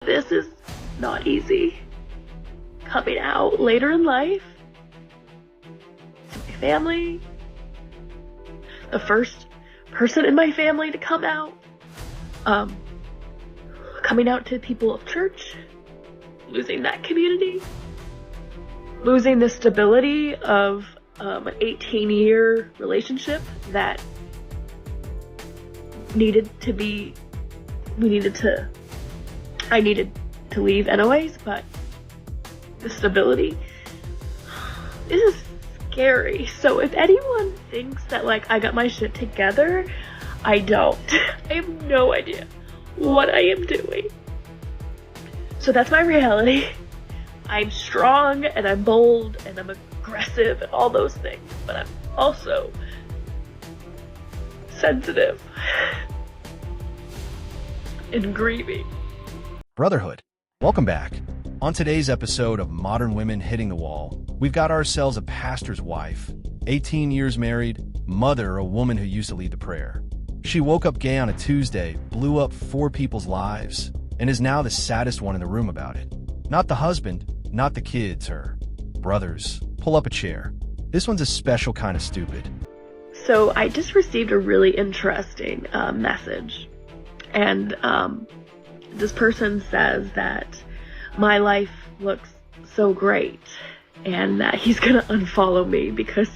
this is not easy. Coming out later in life to my family, the first person in my family to come out, coming out to people of church, losing that community, losing the stability of an 18-year relationship that I needed to leave anyways, but the stability, this is scary. So if anyone thinks that like I got my shit together, I don't. I have no idea what I am doing. So that's my reality. I'm strong and I'm bold and I'm aggressive and all those things, but I'm also sensitive and grieving. Brotherhood, welcome back. On today's episode of Modern Women Hitting the Wall, we've got ourselves a pastor's wife, 18 years married, mother, a woman who used to lead the prayer. She woke up gay on a Tuesday, blew up 4 people's lives, and is now the saddest one in the room about it. Not the husband, not the kids, her brothers. Pull up a chair. This one's a special kind of stupid. So I just received a really interesting message, and this person says that my life looks so great and that he's gonna unfollow me because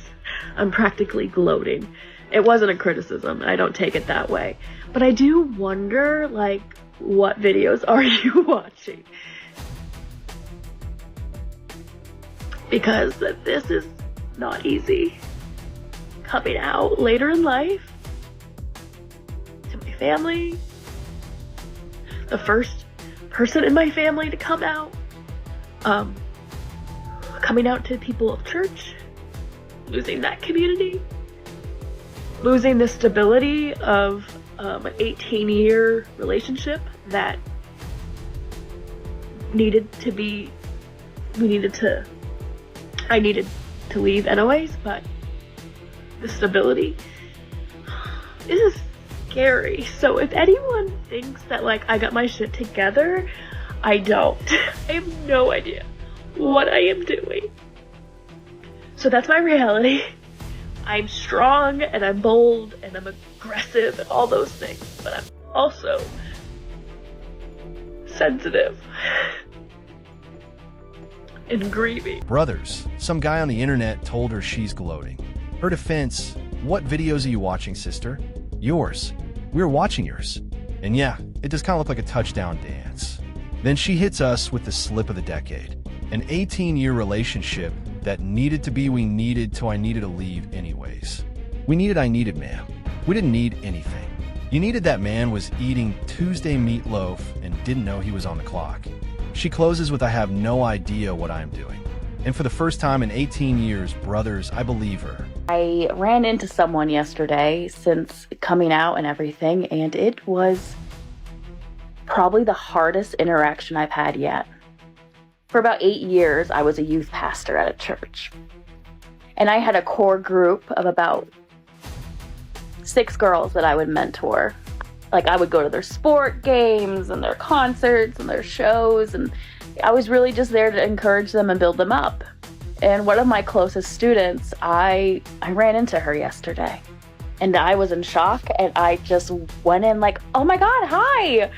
I'm practically gloating. It wasn't a criticism, and I don't take it that way. But I do wonder, like, what videos are you watching? Because this is not easy. Coming out later in life to my family, the first person in my family to come out, coming out to people of church, losing that community, losing the stability of an 18-year relationship that I needed to leave anyways, but the stability, this is scary. So if anyone thinks that like I got my shit together, I don't. I have no idea what I am doing. So that's my reality. I'm strong and I'm bold and I'm aggressive and all those things, but I'm also sensitive and grieving. Brothers, some guy on the internet told her she's gloating. Her defense, what videos are you watching, sister? Yours. We were watching yours. And yeah, it does kind of look like a touchdown dance. Then she hits us with the slip of the decade. An 18-year relationship that needed to be we needed till I needed to leave anyways. I needed, ma'am. We didn't need anything. You needed that man was eating Tuesday meatloaf and didn't know he was on the clock. She closes with, I have no idea what I'm doing. And for the first time in 18 years, brothers, I believe her. I ran into someone yesterday since coming out and everything, and it was probably the hardest interaction I've had yet. For about 8 years, I was a youth pastor at a church. And I had a core group of about 6 girls that I would mentor. Like, I would go to their sport games and their concerts and their shows, and I was really just there to encourage them and build them up. And one of my closest students, I ran into her yesterday, and I was in shock, and I just went in like, oh my God, hi.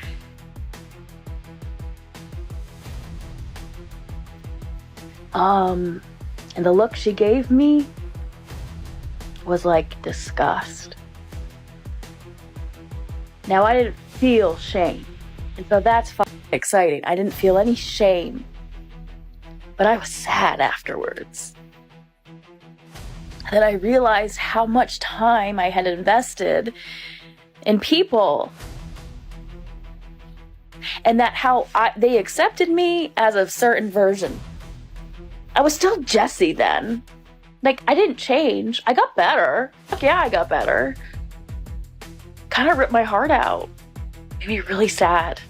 And the look she gave me was like disgust. Now, I didn't feel shame, and so that's exciting. I didn't feel any shame, but I was sad afterwards. That I realized how much time I had invested in people, and that they accepted me as a certain version. I was still Jessie then. Like, I didn't change. I got better. Yeah, I got better. Kind of ripped my heart out. Made me really sad.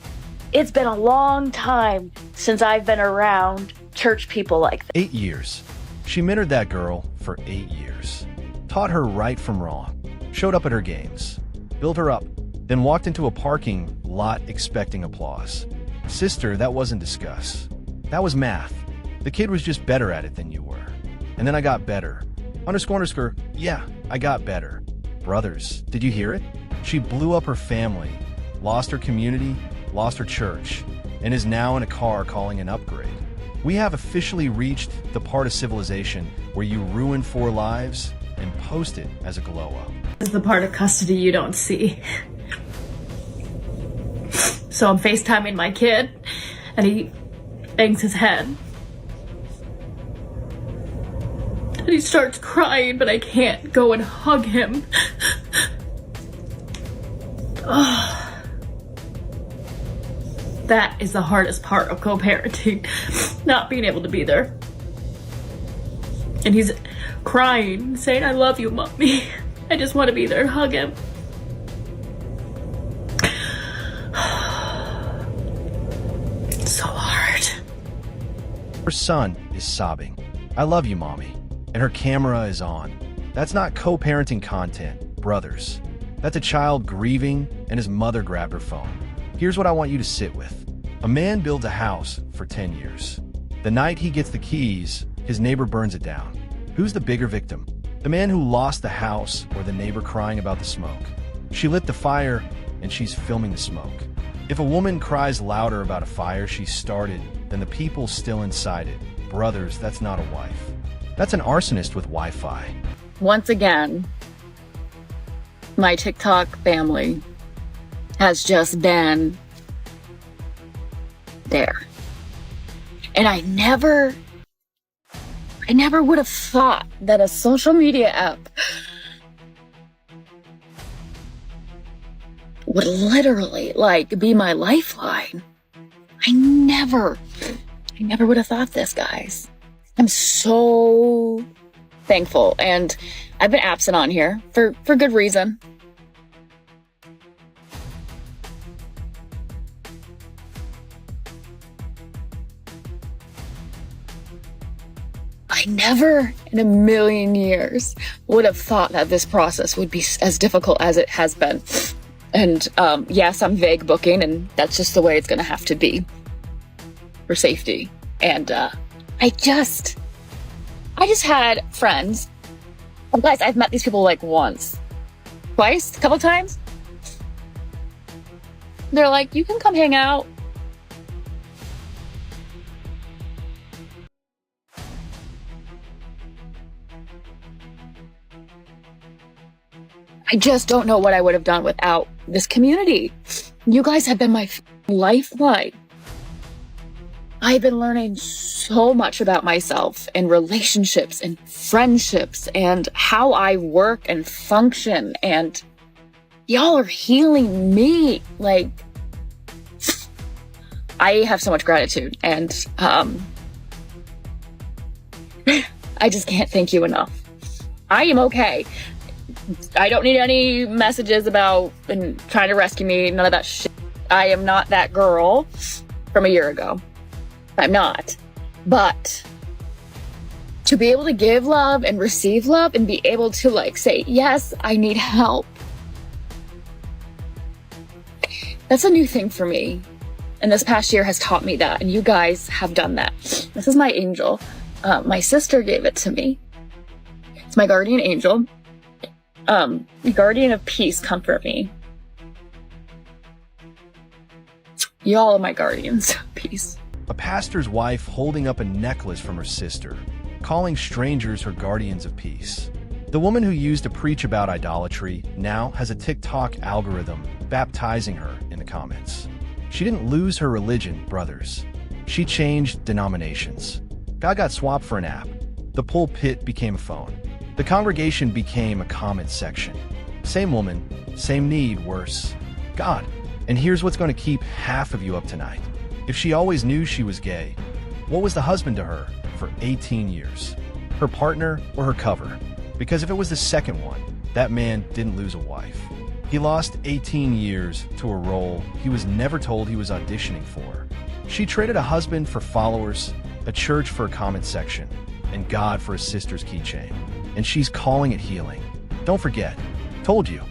It's been a long time since I've been around church people like that. 8 years. She mentored that girl for 8 years. Taught her right from wrong. Showed up at her games. Built her up. Then walked into a parking lot expecting applause. Sister, that wasn't discuss. That was math. The kid was just better at it than you were. And then I got better. Underscore, yeah, I got better. Brothers, did you hear it? She blew up her family, lost her community, lost her church, and is now in a car calling an upgrade. We have officially reached the part of civilization where you ruin 4 lives and post it as a glow-up. This is the part of custody you don't see. So I'm FaceTiming my kid, and he bangs his head. And he starts crying, but I can't go and hug him. That is the hardest part of co-parenting, not being able to be there. And he's crying, saying, "I love you, Mommy. I just want to be there and hug him." It's so hard. Her son is sobbing. "I love you, Mommy." And her camera is on. That's not co-parenting content, brothers. That's a child grieving and his mother grabbed her phone. Here's what I want you to sit with. A man builds a house for 10 years. The night he gets the keys, his neighbor burns it down. Who's the bigger victim? The man who lost the house or the neighbor crying about the smoke? She lit the fire and she's filming the smoke. If a woman cries louder about a fire she started than the people still inside it, brothers, that's not a wife. That's an arsonist with Wi-Fi. Once again, my TikTok family has just been there. And I never would have thought that a social media app would literally be my lifeline. I never would have thought this, guys. I'm so thankful, and I've been absent on here for good reason. I never in a million years would have thought that this process would be as difficult as it has been. And yes, I'm vague booking, and that's just the way it's going to have to be for safety. And I just had friends. And guys, I've met these people once, twice, a couple times. They're like, "You can come hang out." I just don't know what I would have done without this community. You guys have been my lifeline. I've been learning so much about myself and relationships and friendships and how I work and function, and y'all are healing me. I have so much gratitude, and I just can't thank you enough. I am okay. I don't need any messages about and trying to rescue me, none of that shit. I am not that girl from a year ago. I'm not. But to be able to give love and receive love and be able to say, "Yes, I need help." That's a new thing for me. And this past year has taught me that. And you guys have done that. This is my angel. My sister gave it to me. It's my guardian angel. Guardian of peace, comfort me. Y'all are my guardians of peace. A pastor's wife holding up a necklace from her sister, calling strangers her guardians of peace. The woman who used to preach about idolatry now has a TikTok algorithm baptizing her in the comments. She didn't lose her religion, brothers. She changed denominations. God got swapped for an app. The pulpit became a phone. The congregation became a comment section. Same woman, same need, worse. God. And here's what's going to keep half of you up tonight. If she always knew she was gay, what was the husband to her for 18 years? Her partner or her cover? Because if it was the second one, that man didn't lose a wife. He lost 18 years to a role he was never told he was auditioning for. She traded a husband for followers, a church for a comment section, and God for a sister's keychain. And she's calling it healing. Don't forget, told you.